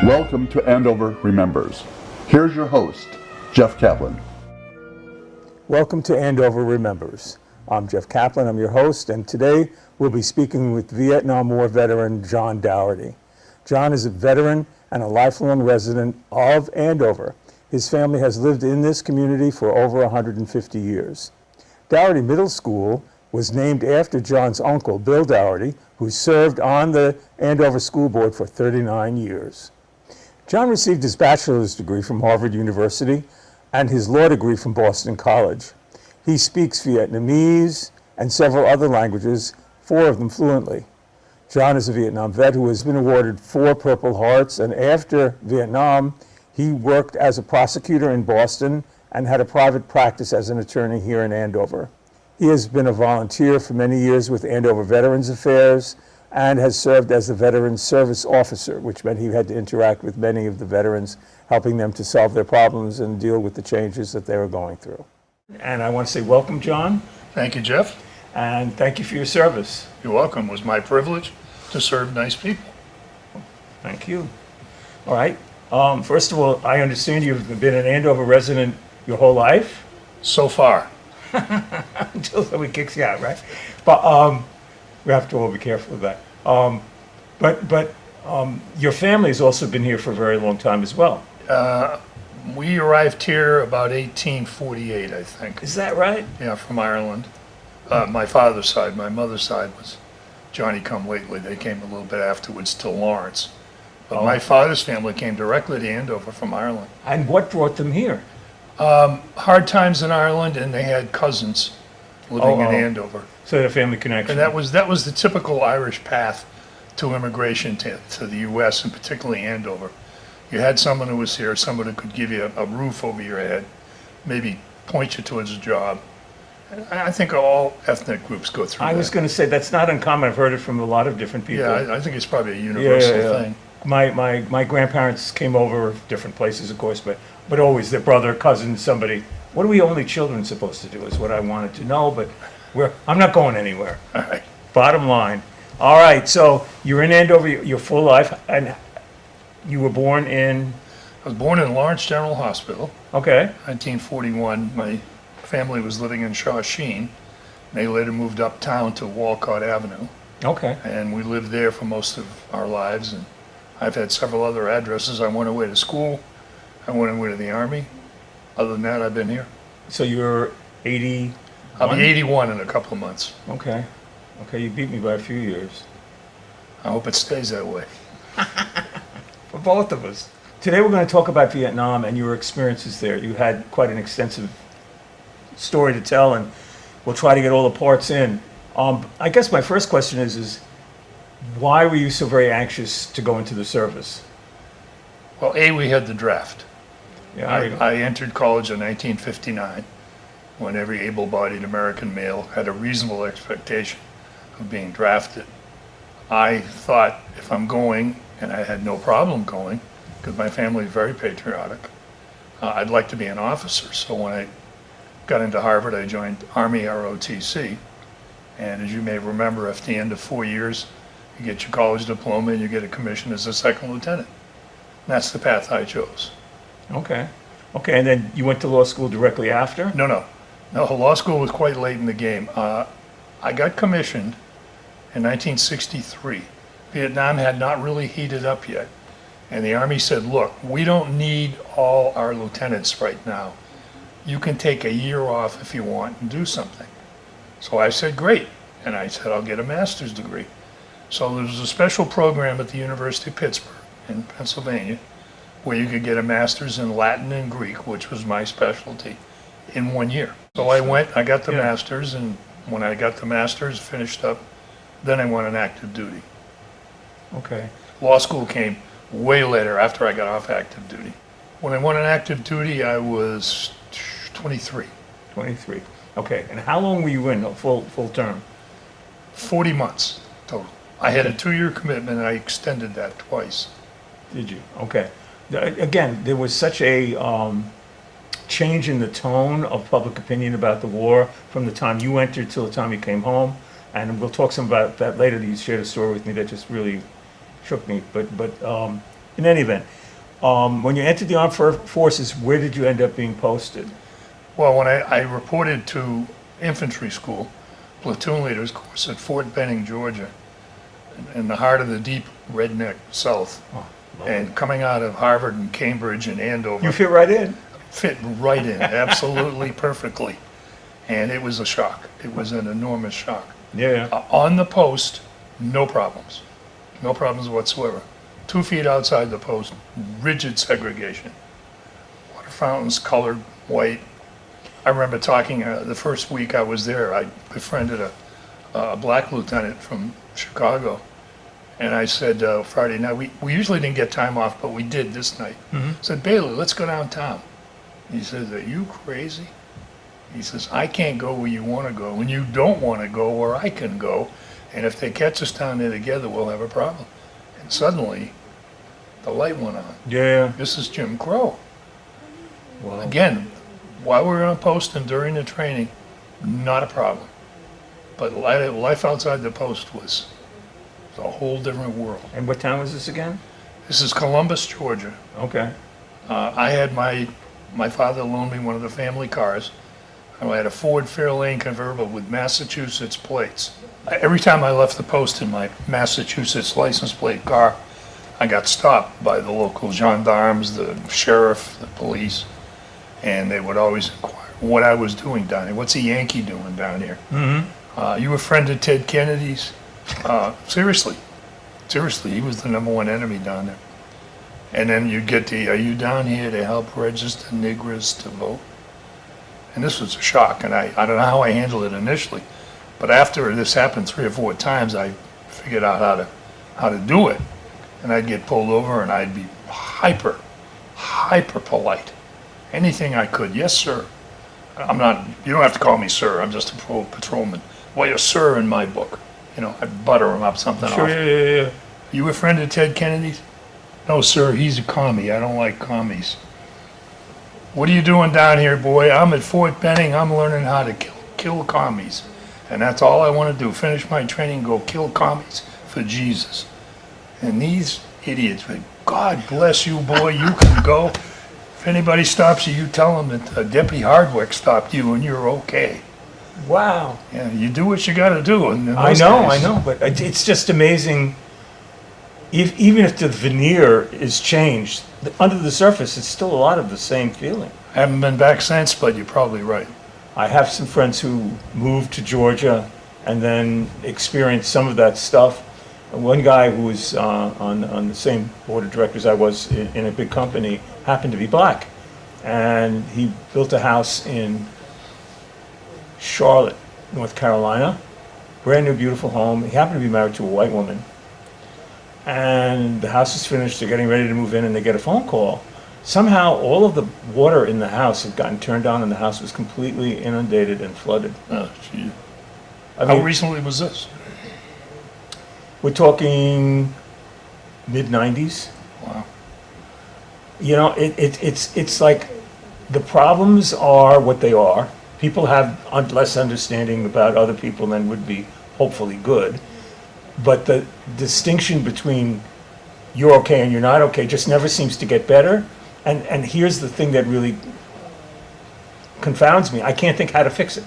Welcome to Andover Remembers. Here's your host, Jeff Kaplan. Welcome to Andover Remembers. I'm Jeff Kaplan, I'm your host, and today we'll be speaking with Vietnam War veteran John Doherty. John is a veteran and a lifelong resident of Andover. His family has lived in this community for over 150 years. Doherty Middle School was named after John's uncle, Bill Doherty, who served on the Andover School Board for 39 years. John received his bachelor's degree from Harvard University and his law degree from Boston College. He speaks Vietnamese and several other languages, 4 of them fluently. John is a Vietnam vet who has been awarded 4 Purple Hearts, and after Vietnam, he worked as a prosecutor in Boston and had a private practice as an attorney here in Andover. He has been a volunteer for many years with Andover Veterans Affairs and has served as the Veterans Service Officer, which meant he had to interact with many of the veterans, helping them to solve their problems and deal with the changes that they were going through. And I want to say welcome, John. Thank you, Jeff. And thank you for your service. You're welcome. It was my privilege to serve nice people. Thank you. All right. First of all, I understand you've been an Andover resident your whole life? So far. Until somebody kicks you out, right? But we have to all be careful of that. But your family has also been here for a very long time as well. We arrived here about 1848, I think. Is that right? Yeah, from Ireland. My father's side. My mother's side was Johnny Come Lately. They came a little bit afterwards to Lawrence. But my father's family came directly to Andover from Ireland. And what brought them here? Hard times in Ireland, and they had cousins living in Andover. So they had a family connection. And that was the typical Irish path to immigration to the U.S., and particularly Andover. You had someone who was here, someone who could give you a roof over your head, maybe point you towards a job. I think all ethnic groups go through that. I was going to say, that's not uncommon. I've heard it from a lot of different people. Yeah, I think it's probably a universal thing. My grandparents came over different places, of course, but always their brother, cousin, somebody. What are we only children supposed to do is what I wanted to know, but I'm not going anywhere. All right. Bottom line. All right, so you're in Andover your full life, and you were born in? I was born in Lawrence General Hospital. Okay. 1941. My family was living in Shawsheen. They later moved uptown to Walcott Avenue. Okay. And we lived there for most of our lives. And I've had several other addresses. I went away to school. I went away to the Army. Other than that, I've been here. So you're 80? I'll be 81 in a couple of months. Okay. Okay, you beat me by a few years. I hope it stays that way. For both of us. Today we're going to talk about Vietnam and your experiences there. You had quite an extensive story to tell, and we'll try to get all the parts in. I guess my first question is why were you so very anxious to go into the service? Well, we had the draft. Yeah, I entered college in 1959 when every able-bodied American male had a reasonable expectation of being drafted. I thought if I'm going, and I had no problem going, because my family is very patriotic, I'd like to be an officer. So when I got into Harvard, I joined Army ROTC. And as you may remember, at the end of 4 years, you get your college diploma and you get a commission as a second lieutenant. And that's the path I chose. Okay. Okay, and then you went to law school directly after? No, law school was quite late in the game. I got commissioned in 1963. Vietnam had not really heated up yet. And the Army said, look, we don't need all our lieutenants right now. You can take a year off if you want and do something. So I said, great. And I said, I'll get a master's degree. So there was a special program at the University of Pittsburgh in Pennsylvania where you could get a master's in Latin and Greek, which was my specialty, in 1 year. So I went, I got the master's, and when I got the master's, finished up, then I went on active duty. Okay. Law school came way later after I got off active duty. When I went on active duty, I was 23. 23. Okay, and how long were you in a full term? 40 months total. I had a 2-year commitment, and I extended that twice. Did you? Okay. Again, there was such a change in the tone of public opinion about the war from the time you entered till the time you came home, and we'll talk some about that later. You shared a story with me that just really shook me. But in any event, when you entered the armed forces, where did you end up being posted? Well, when I reported to infantry school, platoon leaders course at Fort Benning, Georgia, in the heart of the deep redneck South, and coming out of Harvard and Cambridge and Andover. You fit right in. Fit right in, absolutely perfectly. And it was a shock. It was an enormous shock. Yeah. On the post, no problems. No problems whatsoever. 2 feet outside the post, rigid segregation. Water fountains colored white. I remember talking the first week I was there, I befriended a black lieutenant from Chicago. And I said Friday night, we usually didn't get time off, but we did this night. I said, Baylor, let's go downtown. He says, are you crazy? He says, I can't go where you want to go, and you don't want to go where I can go. And if they catch us down there together, we'll have a problem. And suddenly, the light went on. Yeah. This is Jim Crow. Wow. Again, while we were on post and during the training, not a problem. But life outside the post was a whole different world. And what town was this again? This is Columbus, Georgia. Okay. I had my father loaned me one of the family cars. I had a Ford Fairlane convertible with Massachusetts plates. Every time I left the post in my Massachusetts license plate car, I got stopped by the local gendarmes, the sheriff, the police, and they would always inquire what I was doing down here. What's a Yankee doing down here? You a friend of Ted Kennedy's? Seriously, he was the #1 enemy down there. And then you get are you down here to help register niggers to vote? And this was a shock, and I don't know how I handled it initially, but after this happened 3 or 4 times, I figured out how to do it. And I'd get pulled over, and I'd be hyper polite. Anything I could. Yes, sir. I'm not. You don't have to call me sir. I'm just a patrolman. Well, you're sir in my book. You know, I butter him up something Sure, off. yeah. You a friend of Ted Kennedy's? No, sir. He's a commie. I don't like commies. What are you doing down here, boy? I'm at Fort Benning. I'm learning how to kill commies. And that's all I want to do. Finish my training, go kill commies for Jesus. And these idiots, God bless you, boy. You can go. If anybody stops you, you tell them that Deputy Hardwick stopped you and you're okay. Wow. Yeah, you do what you got to do. And I know, but it's just amazing. Even if the veneer is changed, under the surface, it's still a lot of the same feeling. I haven't been back since, but you're probably right. I have some friends who moved to Georgia and then experienced some of that stuff. One guy who was on the same board of directors I was in a big company happened to be black. And he built a house in Charlotte, North Carolina. Brand new, beautiful home. He happened to be married to a white woman. And the house is finished, they're getting ready to move in, and they get a phone call. Somehow all of the water in the house had gotten turned on and the house was completely inundated and flooded. Oh, gee. I How mean, recently was this? we're talking mid-90s. Wow. You know, it's like the problems are what they are. People have less understanding about other people than would be hopefully good. But the distinction between you're okay and you're not okay just never seems to get better. And here's the thing that really confounds me. I can't think how to fix it.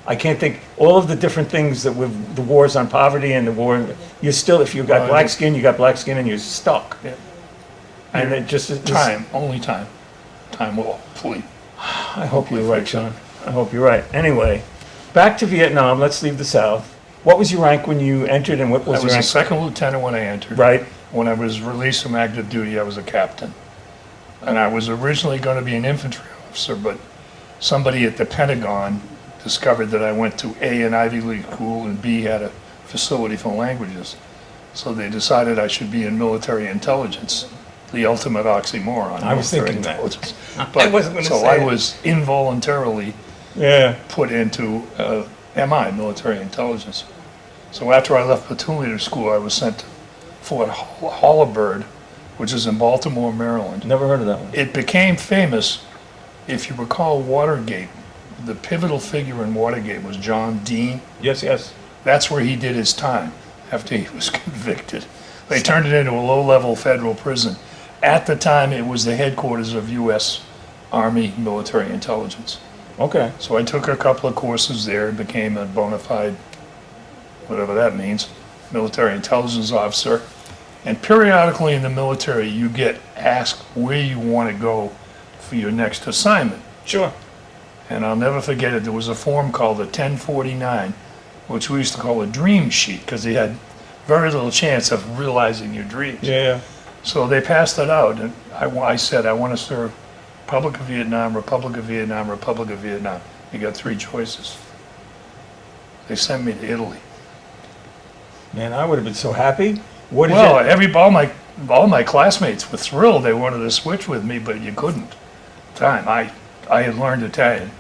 I can't think all of the different things that with the wars on poverty and the war, you're still, if you've got black skin, you got black skin and you're stuck. Yeah. And it just Time, only time. Time will flee. I hope you're right, John. I hope you're right. Anyway, back to Vietnam. Let's leave the South. What was your rank when you entered, and what was I your was a rank? second lieutenant when I entered. Right. When I was released from active duty, I was a captain. And I was originally going to be an infantry officer, but somebody at the Pentagon discovered that I went to A, an Ivy League school, and B, had a facility for languages. So they decided I should be in military intelligence, the ultimate oxymoron. I was military thinking that. intelligence. I But, wasn't gonna so say I it. was involuntarily Yeah. put into MI, military intelligence. So after I left platoon leader school, I was sent to Fort Holabird, which is in Baltimore, Maryland. Never heard of that one. It became famous, if you recall Watergate. The pivotal figure in Watergate was John Dean. Yes, yes. That's where he did his time after he was convicted. They turned it into a low-level federal prison. At the time, it was the headquarters of U.S. Army Military Intelligence. Okay. So I took a couple of courses there and became a bona fide, whatever that means, military intelligence officer. And periodically in the military, you get asked where you want to go for your next assignment. Sure. And I'll never forget it. There was a form called the 1049, which we used to call a dream sheet because they had very little chance of realizing your dreams. Yeah. So they passed it out, and I said, I want to serve Republic of Vietnam, Republic of Vietnam, Republic of Vietnam. You got 3 choices. They sent me to Italy. Man, I would have been so happy. What is Well, it? all my classmates were thrilled. They wanted to switch with me, but you couldn't. Time I had learned Italian,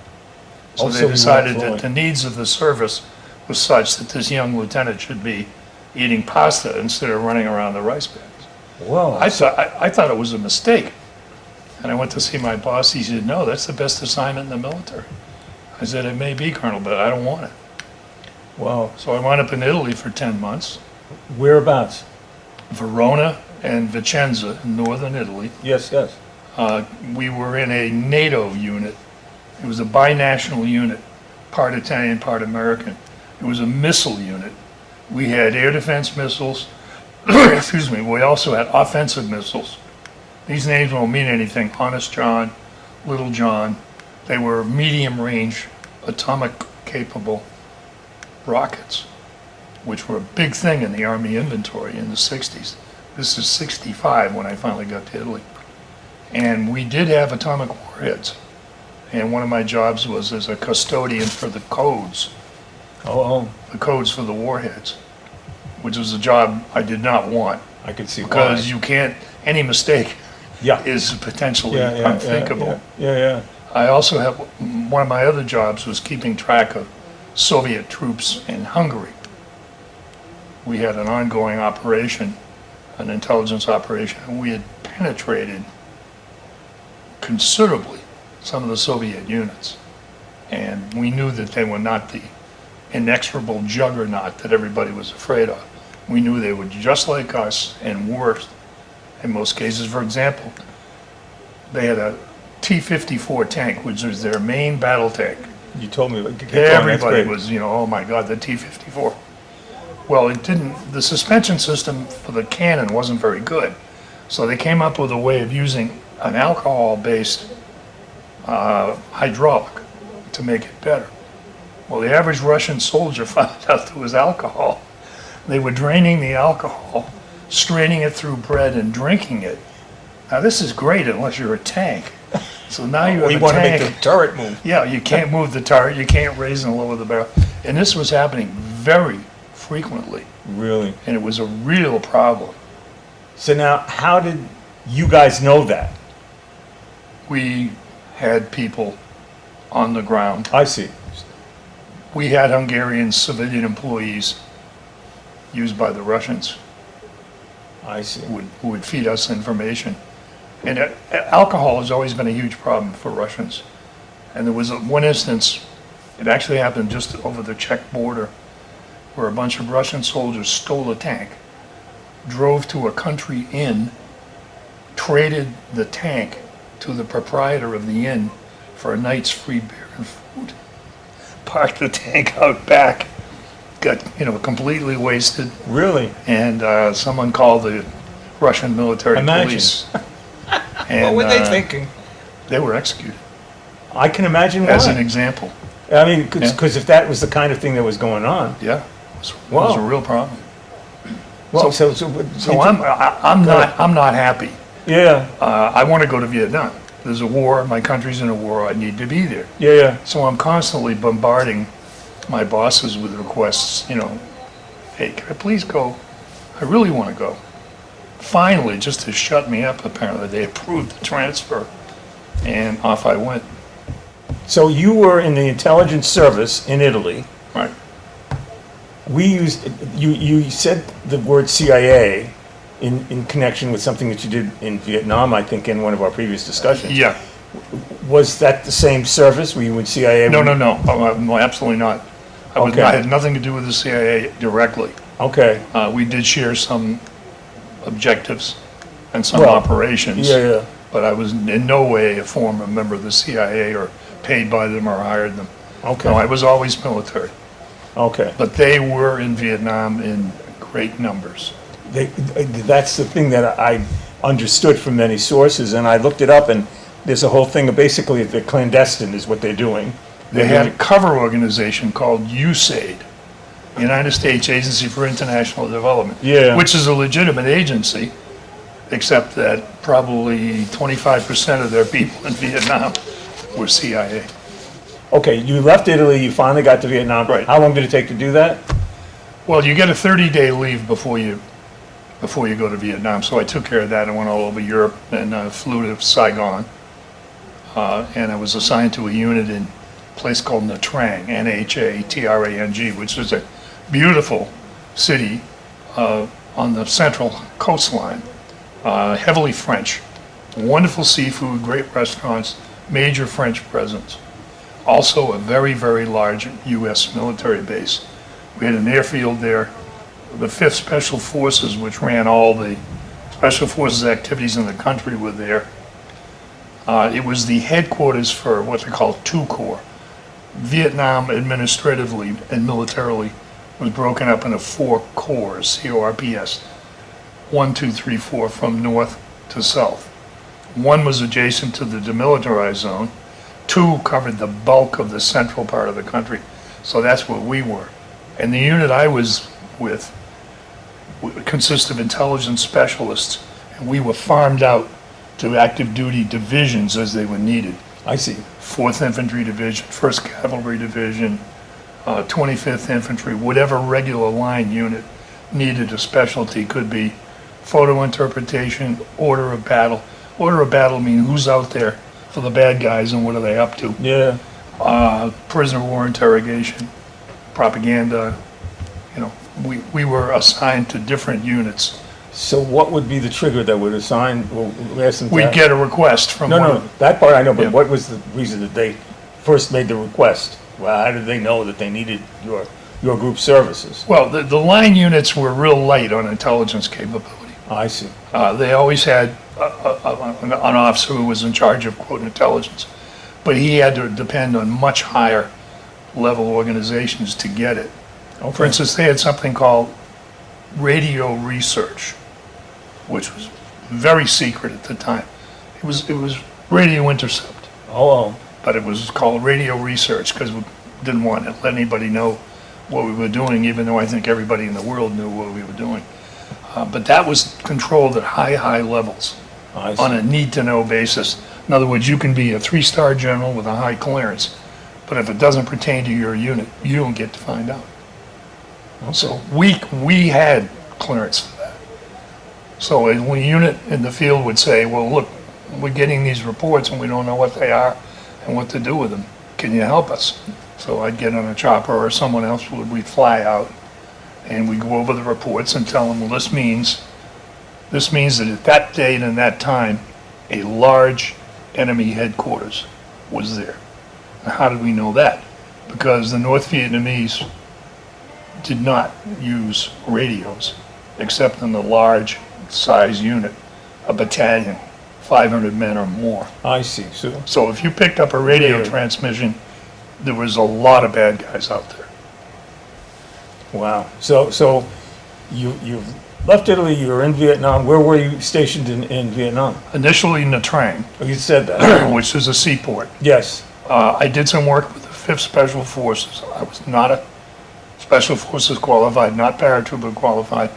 so Oh, so they you were decided that fluent. the needs of the service was such that this young lieutenant should be eating pasta instead of running around the rice bags. Whoa. I thought it was a mistake, and I went to see my boss. He said, "No, that's the best assignment in the military." I said, "It may be, Colonel, but I don't want it." Wow. So I wound up in Italy for 10 months, Whereabouts? Verona and Vicenza in northern Italy. Yes, yes. We were in a NATO unit. It was a binational unit, part Italian, part American. It was a missile unit. We had air defense missiles. Excuse me. We also had offensive missiles. These names won't mean anything. Honest John, Little John. They were medium range, atomic capable rockets, which were a big thing in the Army inventory in the 60s. This is 65 when I finally got to Italy. And we did have atomic warheads. And one of my jobs was as a custodian for the codes, Oh, the codes for the warheads, which was a job I did not want I could see because why. you can't, any mistake Yeah. is potentially Yeah, unthinkable. Yeah. I also have, one of my other jobs was keeping track of Soviet troops in Hungary. We had an ongoing operation, an intelligence operation, and we had penetrated considerably some of the Soviet units. And we knew that they were not the inexorable juggernaut that everybody was afraid of. We knew they were just like us and worse in most cases. For example, they had a T-54 tank, which was their main battle tank. You told me. Get going, that's Everybody great. was, oh my God, the T-54. Well, the suspension system for the cannon wasn't very good. So they came up with a way of using an alcohol-based hydraulic to make it better. Well, the average Russian soldier found out there was alcohol. They were draining the alcohol, straining it through bread and drinking it. Now this is great unless you're a tank. So now you have We a want to make tank. the turret move. Yeah, you can't move the turret, you can't raise and lower the barrel. And this was happening very frequently, Really? and it was a real problem. So now, how did you guys know that? We had people on the ground. I see. We had Hungarian civilian employees used by the Russians I see. who would feed us information. And alcohol has always been a huge problem for Russians. And there was one instance, it actually happened just over the Czech border, where a bunch of Russian soldiers stole a tank, drove to a country inn, traded the tank to the proprietor of the inn for a night's free beer and food, parked the tank out back, got completely wasted, Really? and someone called the Russian military Imagine. police. What And, were they thinking? They were executed, I can imagine why. as an example. I mean, because if that was the kind of thing that was going on. Yeah, it was a Wow. real problem. Well, So I'm not happy. Yeah, I want to go to Vietnam. There's a war. My country's in a war. I need to be there. yeah. So I'm constantly bombarding my bosses with requests. Hey, can I please go? I really want to go. Finally, just to shut me up, apparently they approved the transfer, and off I went. So you were in the intelligence service in Italy. Right. We used, you said the word CIA in connection with something that you did in Vietnam, I think, in one of our previous discussions. Yeah. Was that the same service? Were you in CIA? No. No, absolutely not. Okay. I had nothing to do with the CIA directly. Okay, We did share some objectives, and some Well, operations. Yeah. But I was in no way a former member of the CIA or paid by them or hired them. Okay. No, I was always military. Okay. But they were in Vietnam in great numbers. That's the thing that I understood from many sources, and I looked it up, and there's a whole thing of basically the clandestine is what they're doing. They had a cover organization called USAID, United States Agency for International Development, Yeah. which is a legitimate agency, except that probably 25% of their people in Vietnam were CIA. Okay, you left Italy, you finally got to Vietnam. Right. How long did it take to do that? Well, you get a 30-day leave before you go to Vietnam, so I took care of that. I went all over Europe and flew to Saigon, and I was assigned to a unit in a place called Nha Trang, Nhatrang, which is a beautiful city on the central coastline, heavily French, wonderful seafood, great restaurants, major French presence. Also a very, very large U.S. military base. We had an airfield there. The 5th Special Forces, which ran all the Special Forces activities in the country, were there. It was the headquarters for what they call 2 Corps. Vietnam administratively and militarily was broken up into 4 corps, CORPS, 1, 2, 3, 4, from north to south. 1 was adjacent to the demilitarized zone. 2 covered the bulk of the central part of the country. So that's where we were. And the unit I was with consists of intelligence specialists, and we were farmed out to active duty divisions as they were needed. I see. 4th Infantry Division, 1st Cavalry Division, 25th Infantry, whatever regular line unit needed a specialty. Could be photo interpretation, order of battle. Order of battle means who's out there for the bad guys and what are they up to. Yeah. Prisoner of war interrogation, propaganda. You know, we were assigned to different units. So what would be the trigger that would assign, well, We'd get a request from one No, of- that part I know, but Yeah. what was the reason that they first made the request? Well, how did they know that they needed your group's services? Well, the line units were real light on intelligence capability. I see. They always had an officer who was in charge of, quote, intelligence, but he had to depend on much higher level organizations to get it. Okay. For instance, they had something called radio research, which was very secret at the time. It was radio intercept, Oh, but it was called radio research because we didn't want to let anybody know what we were doing, even though I think everybody in the world knew what we were doing. But that was controlled at high levels I see. on a need-to-know basis. In other words, you can be a 3-star general with a high clearance, but if it doesn't pertain to your unit, you don't get to find out. So we had clearance for that. So when a unit in the field would say, well, look, we're getting these reports and we don't know what they are and what to do with them. Can you help us? So I'd get on a chopper or someone else we'd fly out and we'd go over the reports and tell them, well, this means that at that date and that time, a large enemy headquarters was there. Now, how did we know that? Because the North Vietnamese did not use radios, except in the large size unit, a battalion, 500 men or more. I see. So if you picked up a radio Yeah. transmission, there was a lot of bad guys out there. Wow. So you left Italy, you were in Vietnam. Where were you stationed in Vietnam? Initially Nha Trang, Oh, you said that. which is a seaport. Yes. I did some work with the 5th Special Forces. I was not a Special Forces qualified, not paratrooper qualified,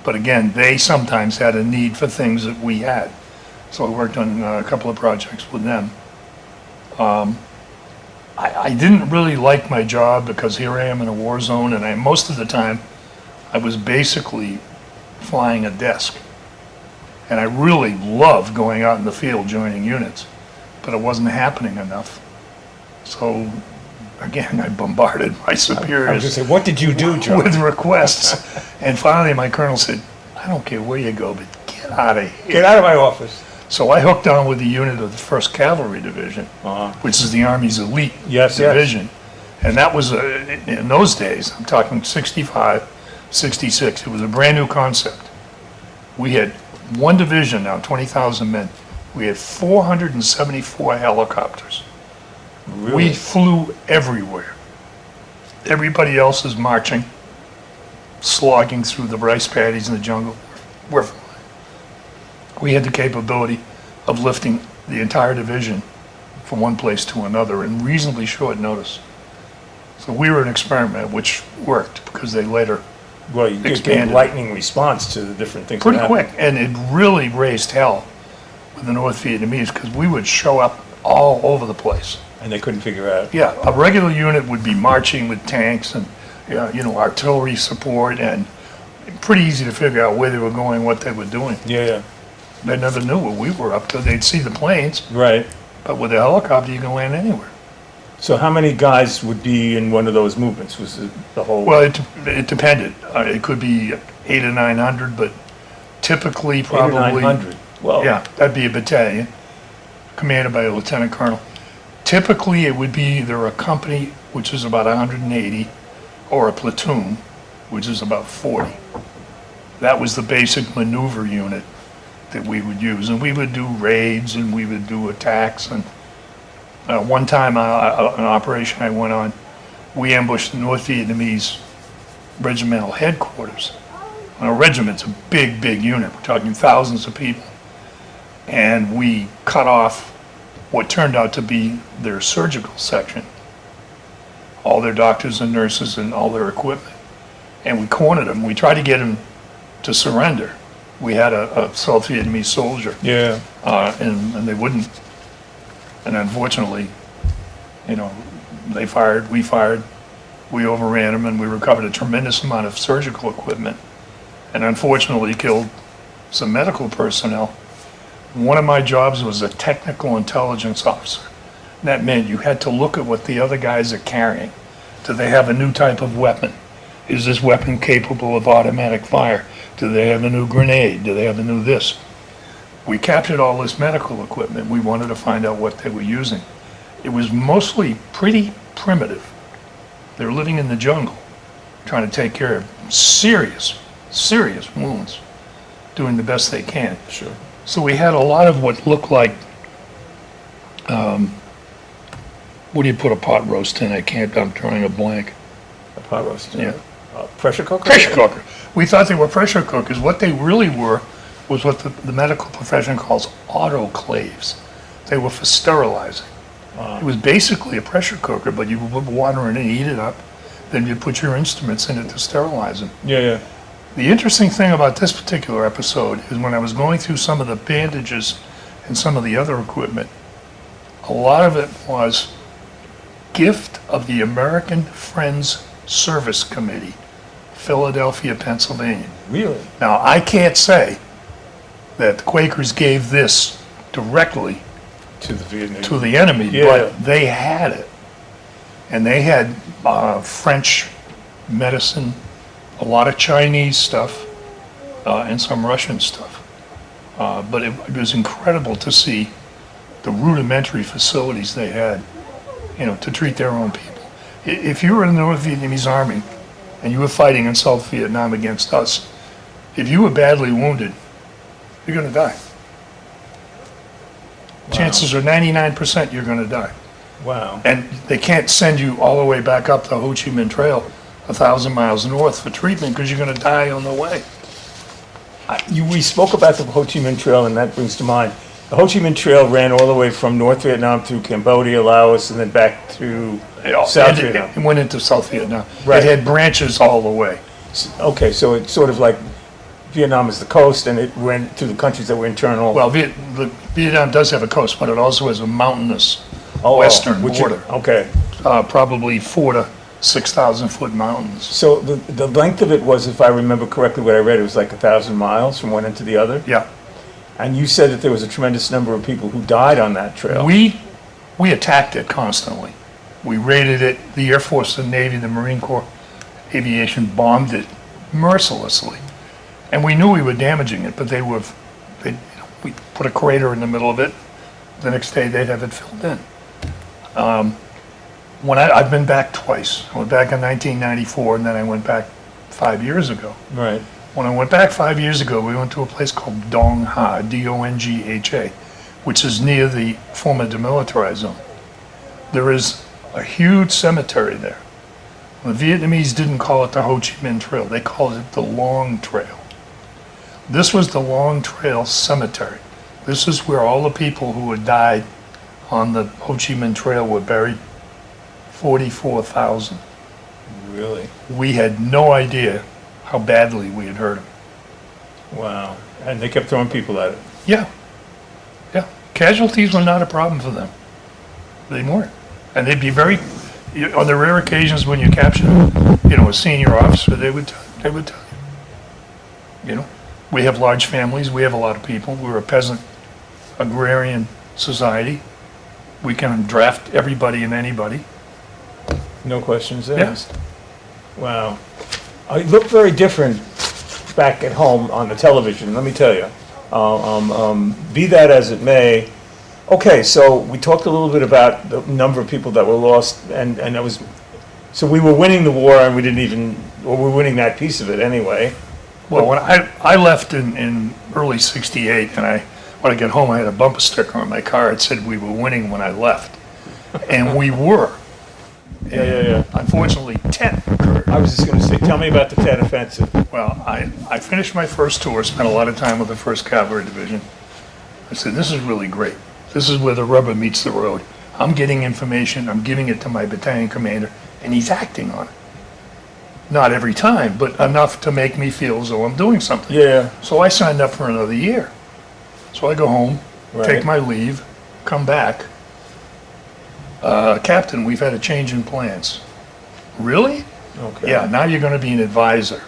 but again, they sometimes had a need for things that we had. So I worked on a couple of projects with them. I didn't really like my job because here I am in a war zone, and most of the time I was basically flying a desk. And I really loved going out in the field joining units, but it wasn't happening enough. So again, I bombarded my I was superiors going to say, what did you do, John? with requests. And finally my colonel said, I don't care where you go, but get out of here. Get out of my office. So I hooked on with the unit of the 1st Cavalry Division, Uh-huh. which is the Army's elite Yes, yes. division. And that was, in those days, I'm talking 65, 66, it was a brand new concept. We had one division now, 20,000 men, we had 474 helicopters. Really? We flew everywhere. Everybody else is marching, slogging through the rice paddies in the jungle. We're flying. We had the capability of lifting the entire division from one place to another in reasonably short notice. So we were an experiment, which worked because they later Well, you get expanded. lightning response to the different things. Pretty that quick, happen. and it really raised hell with the North Vietnamese because we would show up all over the place. And they couldn't figure out. Yeah, a regular unit would be marching with tanks and, artillery support, and pretty easy to figure out where they were going, what they were doing. Yeah. They never knew what we were up to. They'd see the planes, Right. but with a helicopter, you can land anywhere. So how many guys would be in one of those movements? Was it the whole? Well, it depended. It could be 800 or 900, but typically probably 900. Well, Yeah, that'd be a battalion, commanded by a lieutenant colonel. Typically, it would be either a company, which is about 180, or a platoon, which is about 40. That was the basic maneuver unit that we would use, and we would do raids and we would do attacks. And one time, an operation I went on, we ambushed the North Vietnamese regimental headquarters. And a regiment's a big, big unit. We're talking thousands of people. And we cut off what turned out to be their surgical section, all their doctors and nurses and all their equipment. And we cornered them. We tried to get them to surrender. We had a South Vietnamese soldier, Yeah. and they wouldn't. And unfortunately, they fired, we overran them, and we recovered a tremendous amount of surgical equipment, and unfortunately killed some medical personnel. One of my jobs was a technical intelligence officer. That meant you had to look at what the other guys are carrying. Do they have a new type of weapon? Is this weapon capable of automatic fire? Do they have a new grenade? Do they have a new this? We captured all this medical equipment. We wanted to find out what they were using. It was mostly pretty primitive. They were living in the jungle, trying to take care of serious wounds, doing the best they can. Sure. So we had a lot of what looked like, what do you put a pot roast in? I'm drawing a blank. A pot roast. Yeah. Pressure cooker? Pressure cooker. We thought they were pressure cookers. What they really were was what the medical profession calls autoclaves. They were for sterilizing. It was basically a pressure cooker, but you would put water in it, heat it up, then you put your instruments in it to sterilize them. Yeah. The interesting thing about this particular episode is when I was going through some of the bandages and some of the other equipment, a lot of it was gift of the American Friends Service Committee, Philadelphia, Pennsylvania. Really? Now, I can't say that the Quakers gave this directly To the Vietnamese. to the enemy, Yeah. but they had it. And they had French medicine, a lot of Chinese stuff, and some Russian stuff. But it was incredible to see the rudimentary facilities they had, to treat their own people. If you were in the North Vietnamese army and you were fighting in South Vietnam against us, if you were badly wounded, you're going to die. Chances are 99% you're going to die. Wow. And they can't send you all the way back up the Ho Chi Minh Trail 1,000 miles north for treatment because you're going to die on the way. We spoke about the Ho Chi Minh Trail, and that brings to mind, the Ho Chi Minh Trail ran all the way from North Vietnam through Cambodia, Laos, and then back to South Vietnam. It went into South Vietnam. Right. It had branches all the way. Okay, so it's sort of like Vietnam is the coast, and it went to the countries that were internal. Well, Vietnam does have a coast, but it also has a mountainous western border. Okay. Probably 4,000 to 6,000 foot mountains. So the length of it was, if I remember correctly what I read, it was like 1,000 miles from one end to the other? Yeah. And you said that there was a tremendous number of people who died on that trail. We attacked it constantly. We raided it. The Air Force, the Navy, the Marine Corps, aviation bombed it mercilessly. And we knew we were damaging it, but we put a crater in the middle of it. The next day they'd have it filled in. I've been back twice. I went back in 1994, and then I went back 5 years ago. Right. When I went back 5 years ago, we went to a place called Dong Ha, Dongha, which is near the former demilitarized zone. There is a huge cemetery there. The Vietnamese didn't call it the Ho Chi Minh Trail, they called it the Long Trail. This was the Long Trail Cemetery. This is where all the people who had died on the Ho Chi Minh Trail were buried, 44,000. Really? We had no idea how badly we had hurt them. Wow. And they kept throwing people at it. Yeah, yeah. Casualties were not a problem for them. They weren't. And they'd be very, on the rare occasions when you capture, a senior officer, they would tell you. We have large families, we have a lot of people, we're a peasant agrarian society. We can draft everybody and anybody. No questions Yeah. asked. Wow. It looked very different back at home on the television, let me tell you. Be that as it may, okay, so we talked a little bit about the number of people that were lost, and that was, so we were winning the war and we were winning that piece of it anyway. Well, when I left in early '68, and when I got home, I had a bumper sticker on my car. It said we were winning when I left, and we were. Yeah. Unfortunately, Tet occurred. I was just gonna say, tell me about the Tet Offensive. Well, I finished my first tour, spent a lot of time with the 1st Cavalry Division. I said, this is really great. This is where the rubber meets the road. I'm getting information, I'm giving it to my battalion commander, and he's acting on it. Not every time, but enough to make me feel as though I'm doing something. Yeah. So I signed up for another year. So I go home, Right. take my leave, come back. Captain, we've had a change in plans. Really? Okay. Yeah, now you're going to be an advisor.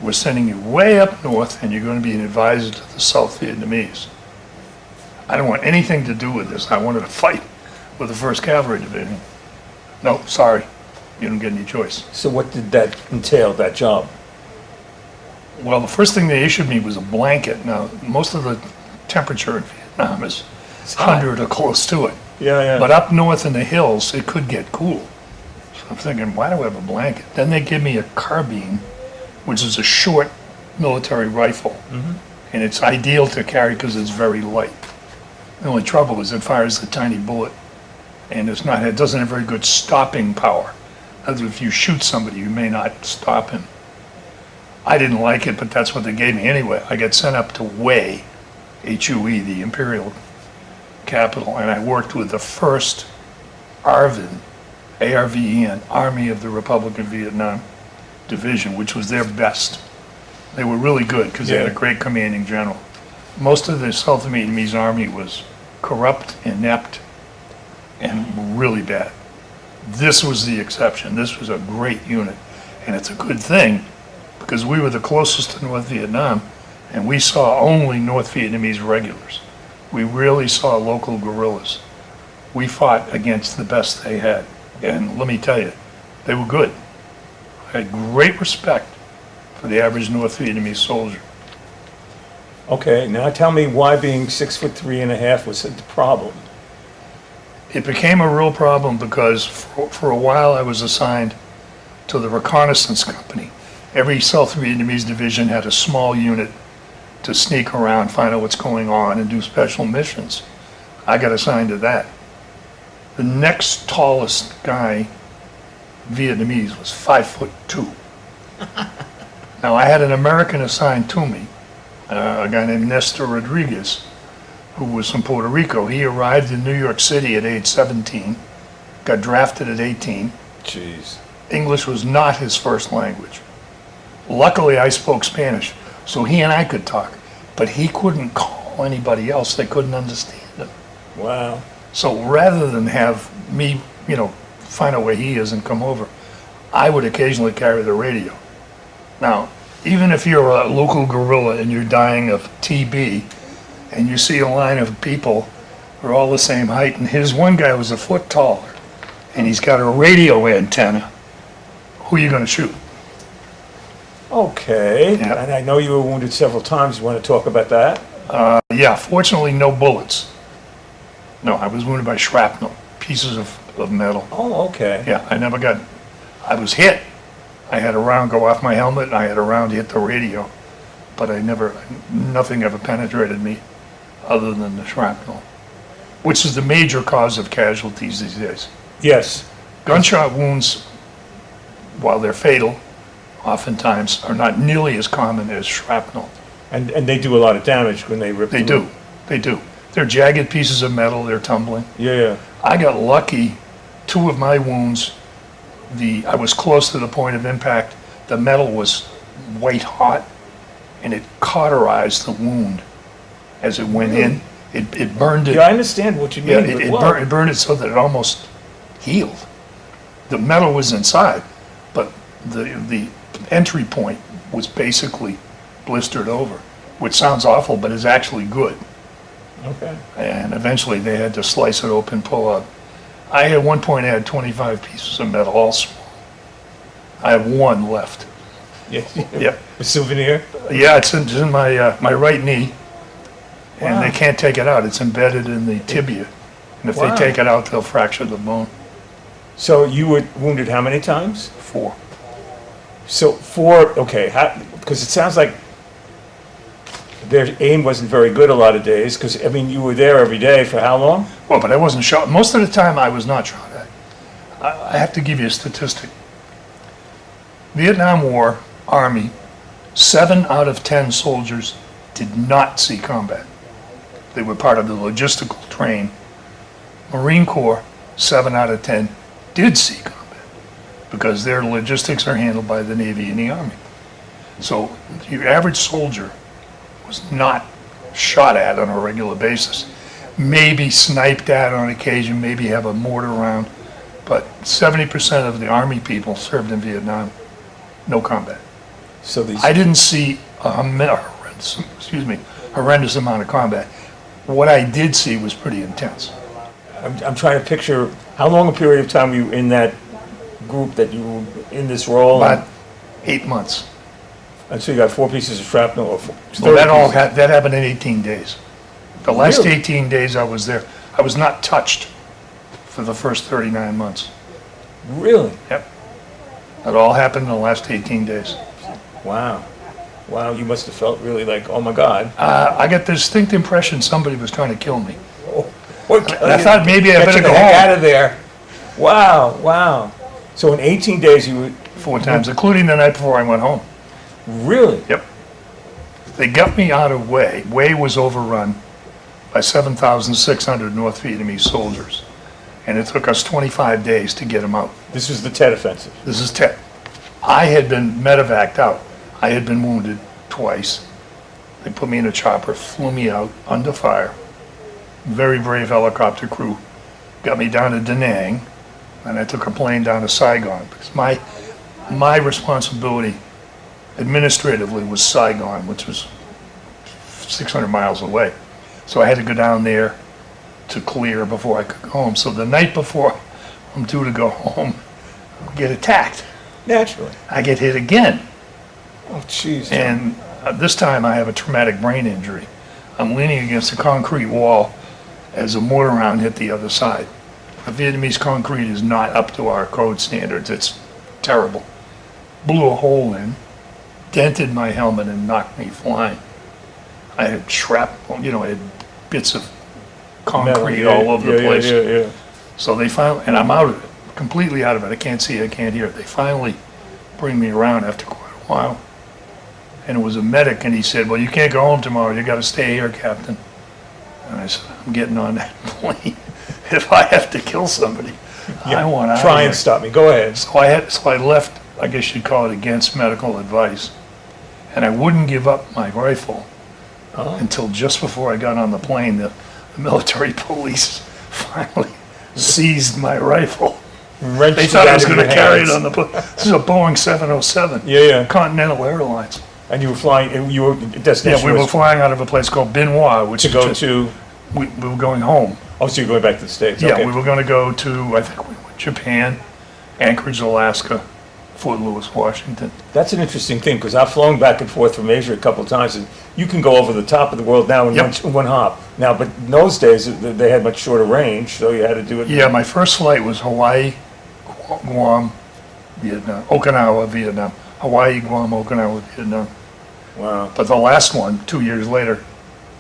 We're sending you way up north, and you're going to be an advisor to the South Vietnamese. I don't want anything to do with this. I wanted to fight with the 1st Cavalry Division. No, sorry. You don't get any choice. So what did that entail, that job? Well, the first thing they issued me was a blanket. Now, most of the temperature in Vietnam is hot. 100 or close to it. Yeah. But up north in the hills, it could get cool. So I'm thinking, why do I have a blanket? Then they give me a carbine, which is a short military rifle. And it's ideal to carry because it's very light. The only trouble is it fires a tiny bullet, and it doesn't have very good stopping power. In other words, if you shoot somebody, you may not stop him. I didn't like it, but that's what they gave me anyway. I got sent up to Hue, H-U-E, the imperial capital, and I worked with the 1st ARVN, A-R-V-E-N, Army of the Republic of Vietnam Division, which was their best. They were really good because they had a great commanding general. Most of the South Vietnamese army was corrupt, inept, and really bad. This was the exception. This was a great unit, and it's a good thing because we were the closest to North Vietnam, and we saw only North Vietnamese regulars. We really saw local guerrillas. We fought against the best they had, and let me tell you, they were good. I had great respect for the average North Vietnamese soldier. Okay, now tell me why being 6'3.5" was a problem. It became a real problem because for a while I was assigned to the reconnaissance company. Every South Vietnamese division had a small unit to sneak around, find out what's going on, and do special missions. I got assigned to that. The next tallest guy, Vietnamese, was 5'2". Now I had an American assigned to me, a guy named Nestor Rodriguez, who was from Puerto Rico. He arrived in New York City at age 17, got drafted at 18. Jeez. English was not his first language. Luckily, I spoke Spanish, so he and I could talk, but he couldn't call anybody else. They couldn't understand him. Wow. So rather than have me, find out where he is and come over, I would occasionally carry the radio. Now, even if you're a local guerrilla and you're dying of TB, and you see a line of people who are all the same height, and here's one guy who's a foot taller, and he's got a radio antenna, who are you going to shoot? Okay, Yeah. and I know you were wounded several times. You want to talk about that? Yeah, fortunately, no bullets. No, I was wounded by shrapnel, pieces of metal. Oh, okay. Yeah, I was hit, I had a round go off my helmet, and I had a round hit the radio, but nothing ever penetrated me other than the shrapnel, which is the major cause of casualties these days. Yes. Gunshot wounds, while they're fatal, oftentimes are not nearly as common as shrapnel. And they do a lot of damage when they rip. They do. They do. They're jagged pieces of metal. They're tumbling. Yeah. I got lucky. 2 of my wounds, I was close to the point of impact. The metal was white hot, and it cauterized the wound as it went in. It burned it. Yeah, I understand what you mean. Yeah, but it whoa. burned it so that it almost healed. The metal was inside, but the entry point was basically blistered over, which sounds awful, but is actually good. Okay. And eventually they had to slice it open, pull out. At one point I had 25 pieces of metal, all small. I have 1 left. Yeah. Yep. A souvenir. Yeah, it's in my right knee, and Wow. they can't take it out. It's embedded in the tibia, and if Wow. they take it out, they'll fracture the bone. So you were wounded how many times? 4. So 4. Okay. Because it sounds like their aim wasn't very good a lot of days. Because I mean, you were there every day for how long? Well, but I wasn't shot. Most of the time I was not shot at. I have to give you a statistic. Vietnam War, Army, 7 out of 10 soldiers did not see combat. They were part of the logistical train. Marine Corps, 7 out of 10 did see combat because their logistics are handled by the Navy and the Army. So your average soldier was not shot at on a regular basis. Maybe sniped at on occasion, maybe have a mortar round, but 70% of the Army people served in Vietnam, no combat. So these. I didn't see a horrendous amount of combat. What I did see was pretty intense. I'm trying to picture how long a period of time were you in that group that you were in this role. About 8 months. And so you got 4 pieces of shrapnel. Or Well, that happened in 18 days. The last Really? 18 days I was there, I was not touched for the first 39 months. Really? Yep. It all happened in the last 18 days. Wow. Wow, you must have felt really like, oh my God. I got the distinct impression somebody was trying to kill me. And I thought maybe I better go home. home Out of there. Wow, wow. So in 18 days you were 4 times, including the night before I went home. really? Yep. They got me out of Way. Way was overrun by 7,600 North Vietnamese soldiers. And it took us 25 days to get them out. This was the Tet Offensive. This is Tet. I had been medevaced out. I had been wounded twice. They put me in a chopper, flew me out under fire. Very brave helicopter crew. Got me down to Da Nang, and I took a plane down to Saigon. Because my responsibility administratively was Saigon, which was 600 miles away. So I had to go down there to clear before I could go home. So the night before I'm due to go home, I get attacked. Naturally. I get hit again. Oh, jeez. And this time I have a traumatic brain injury. I'm leaning against a concrete wall as a mortar round hit the other side. The Vietnamese concrete is not up to our code standards. It's terrible. Blew a hole in, dented my helmet and knocked me flying. I had shrapnel, I had bits of concrete all over the place. Yeah. So they finally, and I'm out of it, completely out of it. I can't see, I can't hear. They finally bring me around after quite a while. And it was a medic, and he said, well, you can't go home tomorrow. You got to stay here, Captain. And I said, I'm getting on that plane. If I have to kill somebody, I want out of Try here. and stop me. Go ahead. So I left, I guess you'd call it against medical advice. And I wouldn't give up my rifle until just before I got on the plane. The military police finally seized my rifle. Wrenched They it thought I out was of going to your carry hands. it on the plane. This is a Boeing 707. Yeah. Continental Airlines. And you were flying, and you were, destination Yeah, we were was flying out of a place called Benoit, which to is go just- to, we were going home. oh, so you're going back to the States. Yeah, Okay. we were going to go to, I think we went Japan, Anchorage, Alaska, Fort Lewis, Washington. That's an interesting thing, because I've flown back and forth from Asia a couple of times, and you can go over the top of the world now in Yep. one hop. Now, but in those days, they had much shorter range, so you had to do it. Yeah, my first flight was Hawaii, Guam, Vietnam, Okinawa, Vietnam, Hawaii, Guam, Okinawa, Vietnam. Wow. But the last one, 2 years later,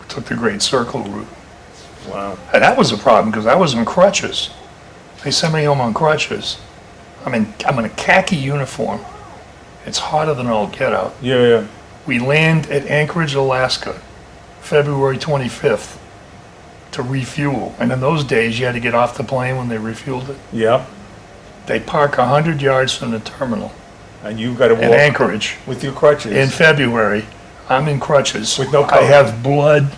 took the Great Circle route. Wow. And that was a problem because I was on crutches. They sent me home on crutches. I'm in a khaki uniform. It's hotter than all get out. Yeah. We land at Anchorage, Alaska, February 25th to refuel. And in those days, you had to get off the plane when they refueled it. Yep. They park 100 yards from the terminal And you got to in walk Anchorage. with your crutches. In February, I'm in crutches. With no I coat. have blood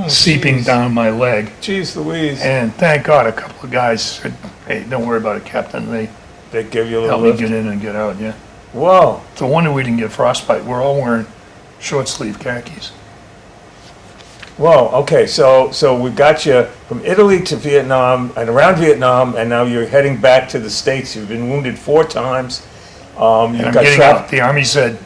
seeping jeez. down my leg. Jeez Louise. And thank God a couple of guys said, hey, don't worry about it, Captain. They They give you a little helped me lift. get in and get out, yeah. Whoa. It's a wonder we didn't get frostbite. We're all wearing short sleeve khakis. Whoa. Okay. So we got you from Italy to Vietnam and around Vietnam, and now you're heading back to the States. You've been wounded 4 times. You And I'm getting out. The Army said,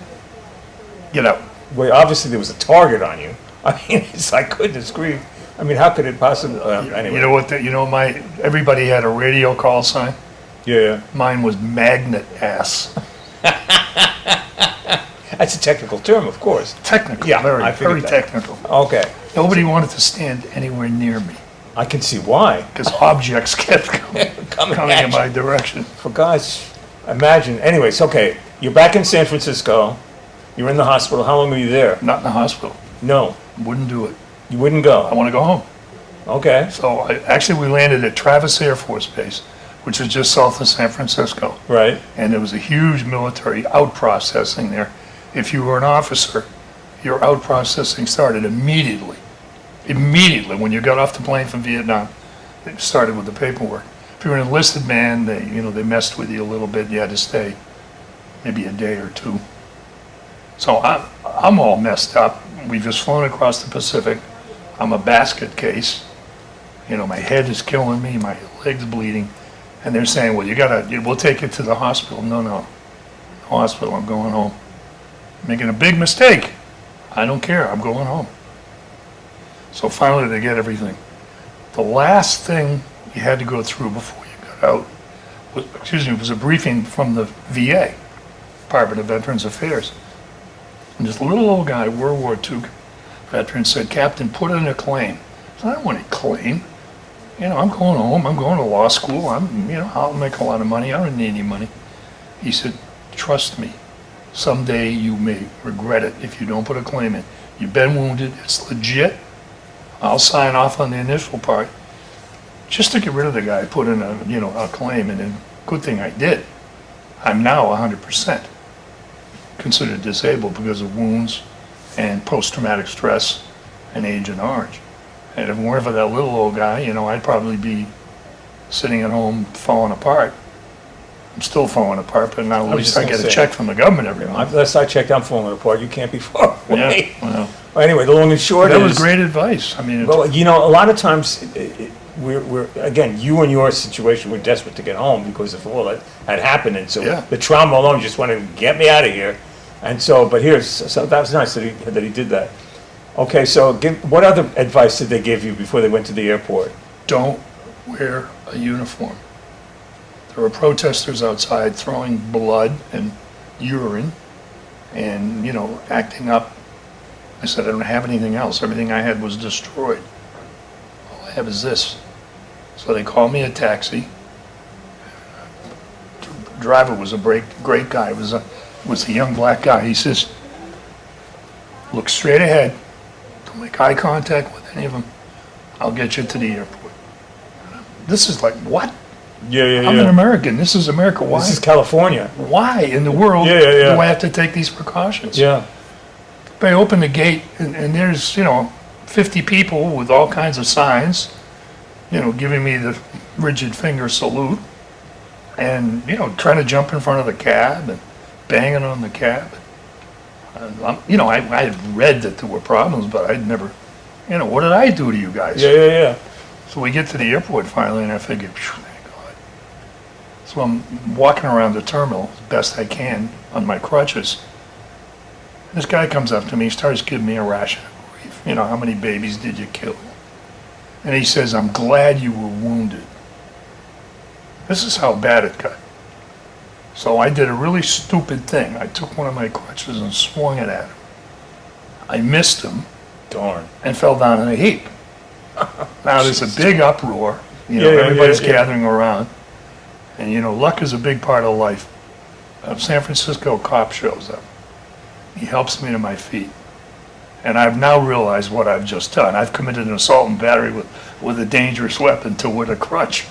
get out. Well, obviously there was a target on you. I mean, it's like goodness grief. I mean, how could it possibly? Anyway. You know what? Everybody had a radio call sign. Yeah. Mine was magnet ass. That's a technical term, of course. Technical, Yeah, very, I figured very that. technical. Okay. Nobody wanted to stand anywhere near me I can see why. because objects kept coming at in you. my direction. For God's, imagine. Anyways, okay. You're back in San Francisco. You're in the hospital. How long were you there? Not in the hospital. No, Wouldn't do it. you wouldn't I go. want to go home. Okay. So actually, we landed at Travis Air Force Base, which is just south of San Francisco. Right. And there was a huge military out processing there. If you were an officer, your out processing started immediately. Immediately when you got off the plane from Vietnam, it started with the paperwork. If you were an enlisted man, they messed with you a little bit. You had to stay maybe a day or two. So I'm all messed up. We've just flown across the Pacific. I'm a basket case. My head is killing me. My leg's bleeding. And they're saying, well, we'll take you to the hospital. No hospital, I'm going home. Making a big mistake. I don't care, I'm going home. So finally they get everything. The last thing you had to go through before you got out was a briefing from the VA, Department of Veterans Affairs. And this little old guy, World War II veteran, said, Captain, put in a claim. I said, I don't want to claim. I'm going home, I'm going to law school, I'll make a lot of money, I don't need any money. He said, trust me, someday you may regret it if you don't put a claim in. You've been wounded, it's legit. I'll sign off on the initial part. Just to get rid of the guy, put in a claim, and then good thing I did. I'm now 100% considered disabled because of wounds and post-traumatic stress and Agent Orange. And if it weren't for that little old guy, I'd probably be sitting at home falling apart. I'm still falling apart, but now at least I get a check from the government every month. Last I checked, I'm falling apart. You can't be far away. Yeah, well, Anyway, the long and short that is. was great advice. I mean, Well, a lot of times, we're again, you and your situation, we're desperate to get home because of all that had happened, and so Yeah. the trauma alone just wanted to get me out of here. And so, but so that was nice that he did that. Okay, so what other advice did they give you before they went to the airport? don't wear a uniform. There were protesters outside throwing blood and urine and, acting up. I said, I don't have anything else. Everything I had was destroyed. All I have is this. So they called me a taxi. The driver was a great guy. Was a young black guy. He says, look straight ahead. Don't make eye contact with any of them. I'll get you to the airport. This is like, what? Yeah. I'm an American. This is America. Why? This is California. Why in the world Yeah. do I have to take these precautions? Yeah. They open the gate and there's, 50 people with all kinds of signs, giving me the rigid finger salute and, trying to jump in front of the cab and banging on the cab. I had read that there were problems, but I'd never, what did I do to you guys? Yeah. So we get to the airport finally, and I figured, thank God. So I'm walking around the terminal as best I can on my crutches. This guy comes up to me, starts giving me a ration of grief. How many babies did you kill? And he says, I'm glad you were wounded. This is how bad it got. So I did a really stupid thing. I took one of my crutches and swung it at him. I missed him Darn. and fell down in a heap. Now there's a big uproar. Yeah, everybody's yeah. gathering around. And luck is a big part of life. A San Francisco cop shows up. He helps me to my feet. And I've now realized what I've just done. I've committed an assault and battery with a dangerous weapon with a crutch.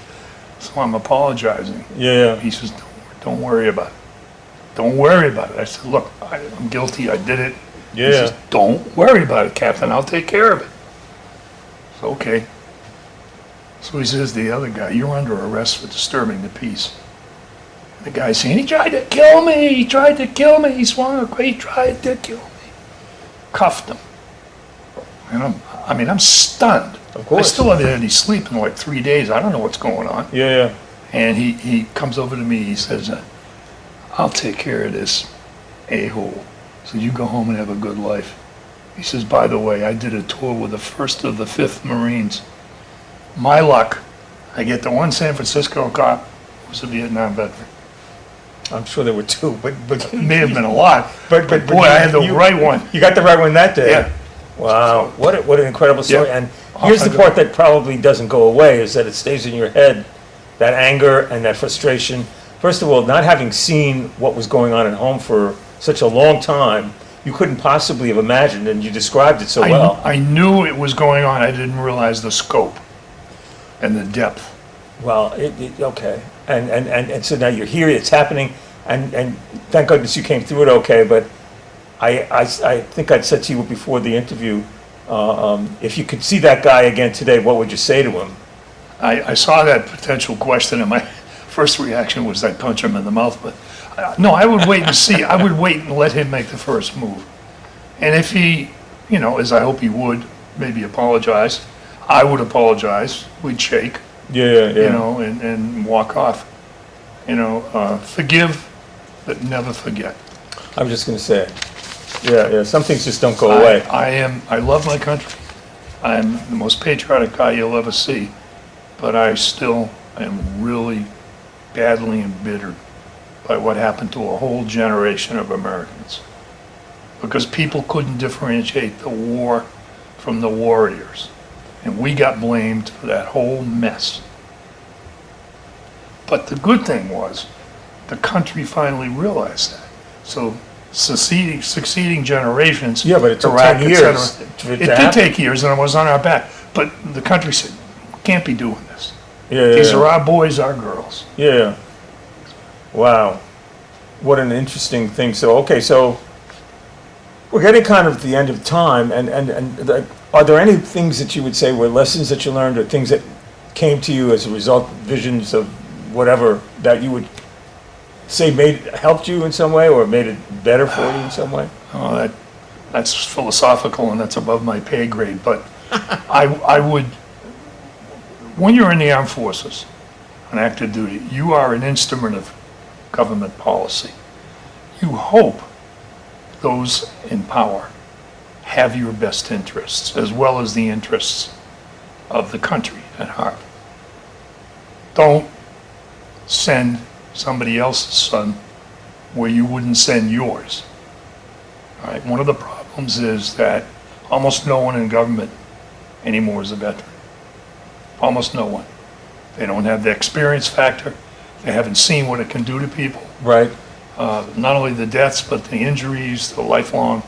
So I'm apologizing. Yeah. He says, don't worry about it. Don't worry about it. I said, look, I'm guilty. I did it. Yeah. He says, don't worry about it, Captain. I'll take care of it. So, okay. So he says to the other guy, you're under arrest for disturbing the peace. The guy's saying, he tried to kill me. He tried to kill me. He swung a he tried to kill me. Cuffed him. And I'm stunned. Of course. I still haven't had any sleep in like 3 days. I don't know what's going on. Yeah. And he comes over to me. He says, I'll take care of this a-hole. So you go home and have a good life. He says, by the way, I did a tour with the 1st of the 5th Marines. My luck, I get the one San Francisco cop who was a Vietnam veteran. I'm sure there were two, but It may have been a lot, but boy, I had the right one. You got the right one that day. Yeah. Wow, what an incredible story. Yeah. And here's the part that probably doesn't go away, is that it stays in your head, that anger and that frustration. First of all, not having seen what was going on at home for such a long time, you couldn't possibly have imagined, and you described it so well. I knew it was going on. I didn't realize the scope and the depth. Well, okay. And so now you're here, it's happening, and thank goodness you came through it okay, but I think I'd said to you before the interview, if you could see that guy again today, what would you say to him? I saw that potential question, and my first reaction was I'd punch him in the mouth, but no, I would wait and see. I would wait and let him make the first move. And if he, as I hope he would, maybe apologize, I would apologize. We'd shake. Yeah. And walk off. Forgive, but never forget. I'm just going to say, yeah. Some things just don't go away. I love my country. I'm the most patriotic guy you'll ever see, but I still am really badly embittered by what happened to a whole generation of Americans. Because people couldn't differentiate the war from the warriors. And we got blamed for that whole mess. But the good thing was, the country finally realized that. So succeeding generations, Yeah, but it took Iraq, 10 years for it to It did happen. take years, and it was on our back. But the country said, we can't be doing this. Yeah. These are our boys, our girls. Yeah. Wow. What an interesting thing. So we're getting kind of the end of time, are there any things that you would say were lessons that you learned, or things that came to you as a result, visions of whatever, that you would say helped you in some way, or made it better for you in some way? Oh, that's philosophical, and that's above my pay grade. But I would, when you're in the armed forces on active duty, you are an instrument of government policy. You hope those in power have your best interests, as well as the interests of the country at heart. Don't send somebody else's son where you wouldn't send yours. All right? One of the problems is that almost no one in government anymore is a veteran. Almost no one. They don't have the experience factor. They haven't seen what it can do to people. Right. Not only the deaths, but the injuries, the lifelong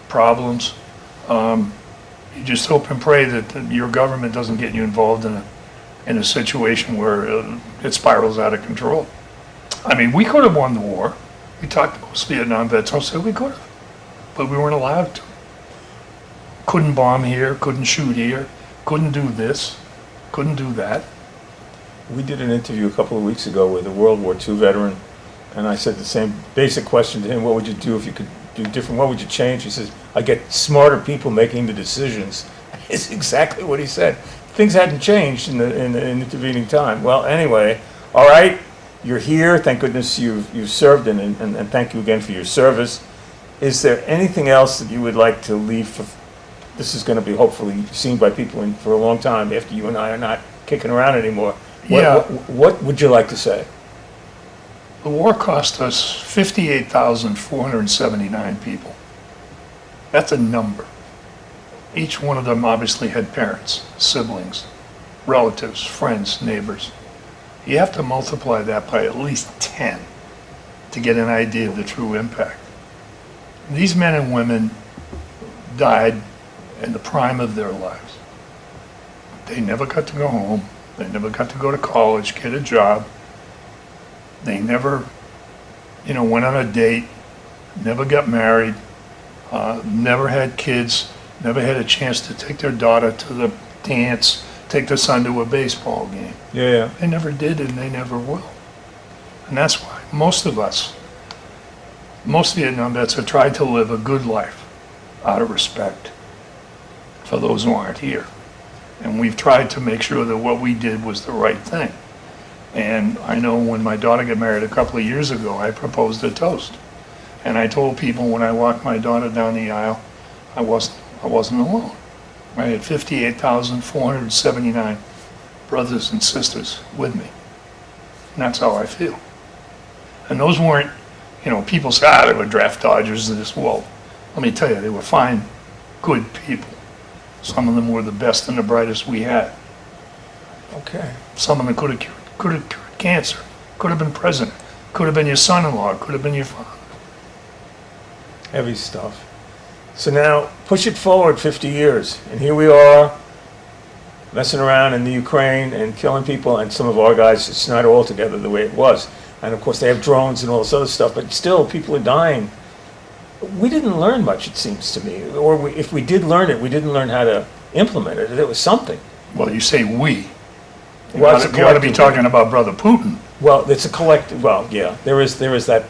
problems. You just hope and pray that your government doesn't get you involved in a situation where it spirals out of control. I mean, we could have won the war. We talked to most Vietnam vets who said we could have, but we weren't allowed to. Couldn't bomb here, couldn't shoot here, couldn't do this, couldn't do that. We did an interview a couple of weeks ago with a World War II veteran, and I said the same basic question to him: what would you do if you could do different? What would you change? He says, I get smarter people making the decisions. It's exactly what he said. Things hadn't changed in the intervening time. Well, anyway, all right, you're here. Thank goodness you've served, and thank you again for your service. Is there anything else that you would like to leave for? This is going to be hopefully seen by people for a long time after you and I are not kicking around anymore. What would you like to say? The war cost us 58,479 people. That's a number. Each one of them obviously had parents, siblings, relatives, friends, neighbors. You have to multiply that by at least 10 to get an idea of the true impact. These men and women died in the prime of their lives. They never got to go home. They never got to go to college, get a job. They never, went on a date, never got married, never had kids, never had a chance to take their daughter to the dance, take their son to a baseball game. Yeah. They never did and they never will. And that's why most Vietnam vets have tried to live a good life out of respect for those who aren't here. And we've tried to make sure that what we did was the right thing. And I know when my daughter got married a couple of years ago, I proposed a toast. And I told people when I walked my daughter down the aisle, I wasn't alone. I had 58,479 brothers and sisters with me. And that's how I feel. And those weren't, people say, they were draft dodgers and this. Well, let me tell you, they were fine, good people. Some of them were the best and the brightest we had. Okay. Some of them could have cured cancer, could have been president, could have been your son-in-law, could have been your father. Heavy stuff. So now, push it forward 50 years, and here we are, messing around in the Ukraine and killing people, and some of our guys, it's not all together the way it was. And of course they have drones and all this other stuff, but still people are dying. We didn't learn much, it seems to me. Or if we did learn it, we didn't learn how to implement it. It was something. Well, you say we. You Well, ought to be talking about Brother Putin. Well, it's a collective, well, yeah, there is that.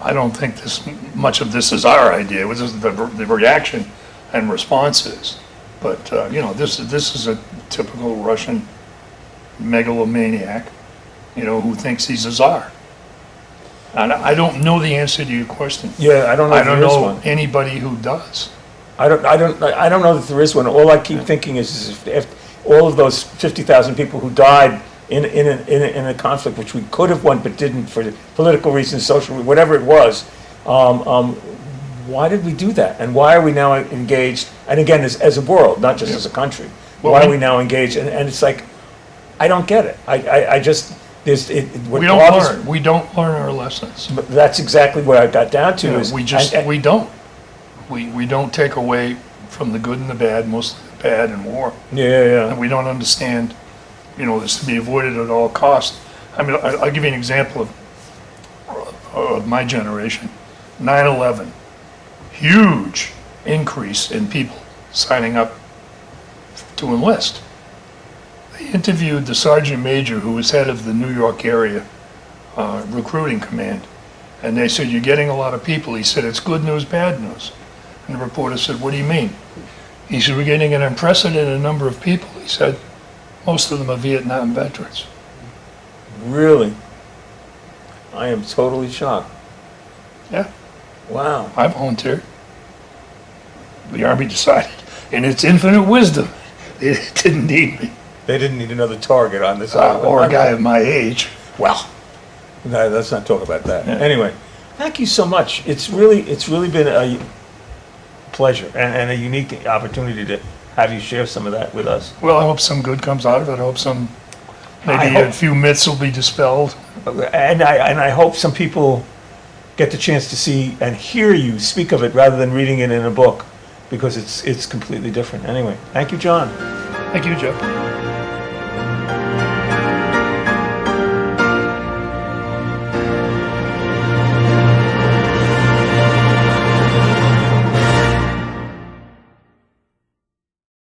I don't think much of this is our idea. It was just the reaction and responses. But, this is a typical Russian megalomaniac, who thinks he's a czar. And I don't know the answer to your question. Yeah, I don't know if there is one. Anybody who does. I don't know that there is one. All I keep thinking is if all of those 50,000 people who died in a conflict which we could have won but didn't for political reasons, social, whatever it was, why did we do that? And why are we now engaged? And again, as a world, not just as a country, why are we now engaged? And it's like, I don't get it. I just, we don't learn. We don't learn our lessons. But that's exactly what I got down to. Yeah, we don't. We don't take away from the good and the bad, mostly the bad in war. Yeah. And we don't understand, this to be avoided at all costs. I mean, I'll give you an example of my generation. 9/11, huge increase in people signing up to enlist. They interviewed the sergeant major who was head of the New York area recruiting command. And they said, you're getting a lot of people. He said, it's good news, bad news. And the reporter said, what do you mean? He said, we're getting an unprecedented number of people. He said, most of them are Vietnam veterans. Really? I am totally shocked. Yeah. Wow. I volunteered. The Army decided, in its infinite wisdom, it didn't need me. They didn't need another target on this Or a guy of my age. Well, no, let's not talk about that. Yeah. Anyway, thank you so much. It's really been a pleasure and a unique opportunity to have you share some of that with us. Well, I hope some good comes out of it. I hope maybe a few myths will be dispelled. And I hope some people get the chance to see and hear you speak of it rather than reading it in a book, because it's completely different. Anyway, thank you, John. Thank you, Jeff.